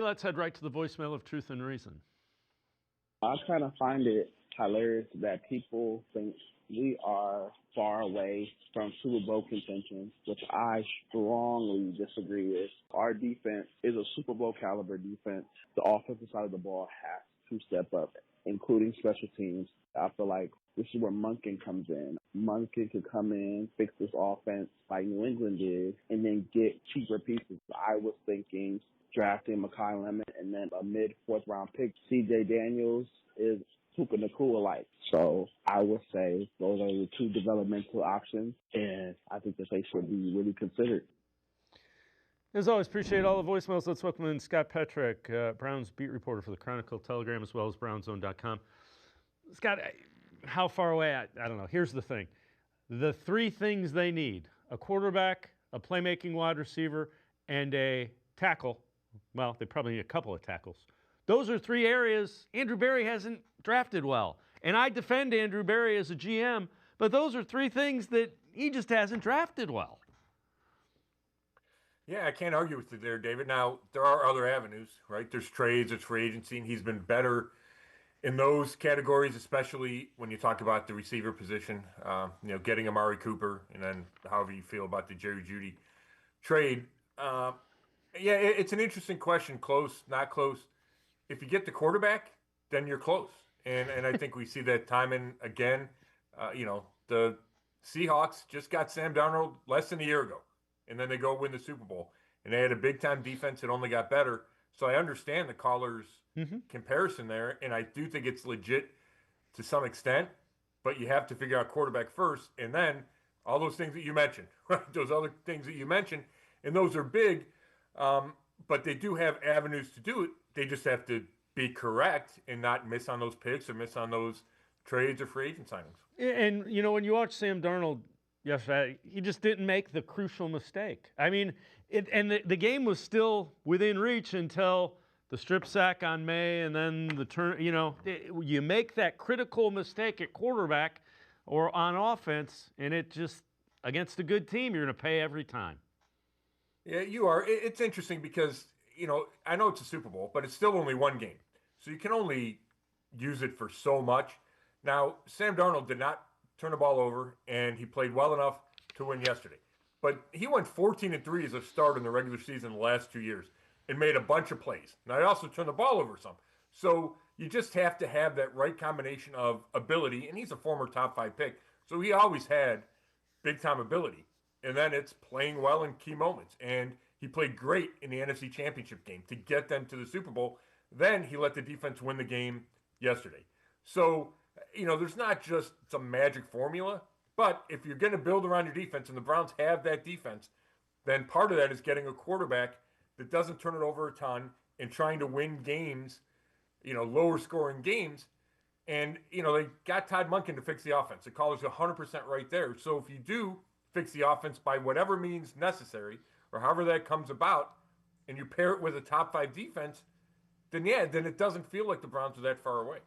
Let's head right to the voicemail of Truth and Reason. I kind of find it hilarious that people think we are far away from Super Bowl contention, which I strongly disagree with. Our defense is a Super Bowl caliber defense. The offensive side of the ball has to step up, including special teams. I feel like this is where Monken comes in. Monken could come in, fix this offense like New England did, and then get cheaper pieces. I was thinking drafting Mekhi Lemon and then a mid-fourth round pick. C.J. Daniels is Puka Nacua alike. So I would say those are the two developmental options, and I think that they should be really considered. As always, appreciate all the voicemails. Let's welcome in Scott Petrick, Browns beat reporter for the Chronicle Telegram, as well as BrownZone.com. Scott, how far away? I don't know. Here's the thing. The three things they need: a quarterback, a playmaking wide receiver, and a tackle. Well, they probably need a couple of tackles. Those are three areas Andrew Berry hasn't drafted well. And I defend Andrew Berry as a GM, but those are three things that he just hasn't drafted well. Yeah, I can't argue with you there, David. Now, there are other avenues, right? There's trades, there's free agency, and he's been better in those categories, especially when you talk about the receiver position, getting Amari Cooper, and then however you feel about the Jerry Jeudy trade. Yeah, it's an interesting question. Close, not close. If you get the quarterback, then you're close. And I think we see that time and again. The Seahawks just got Sam Darnold less than a year ago, and then they go win the Super Bowl. And they had a big-time defense that only got better. So I understand the caller's comparison there, and I do think it's legit to some extent. But you have to figure out quarterback first, and then all those things that you mentioned, right? Those other things that you mentioned, and those are big. But they do have avenues to do it. They just have to be correct and not miss on those picks or miss on those trades or free agent signings. And, when you watch Sam Darnold yesterday, he just didn't make the crucial mistake. I mean, the game was still within reach until the strip sack on May and then the turn. You make that critical mistake at quarterback or on offense, and it just, against a good team, you're going to pay every time. Yeah, you are. It's interesting because, I know it's a Super Bowl, but it's still only one game. So you can only use it for so much. Now, Sam Darnold did not turn the ball over, and he played well enough to win yesterday. But he went 14-3 as a starter in the regular season the last 2 years and made a bunch of plays. Now, he also turned the ball over some. So you just have to have that right combination of ability, and he's a former top 5 pick, so he always had big-time ability. And then it's playing well in key moments. And he played great in the NFC Championship game to get them to the Super Bowl. Then he let the defense win the game yesterday. So, there's not just some magic formula. But if you're going to build around your defense, and the Browns have that defense, then part of that is getting a quarterback that doesn't turn it over a ton and trying to win games, lower scoring games. And, they got Todd Monken to fix the offense. The caller's 100% right there. So if you do fix the offense by whatever means necessary, or however that comes about, and you pair it with a top 5 defense, then it doesn't feel like the Browns are that far away.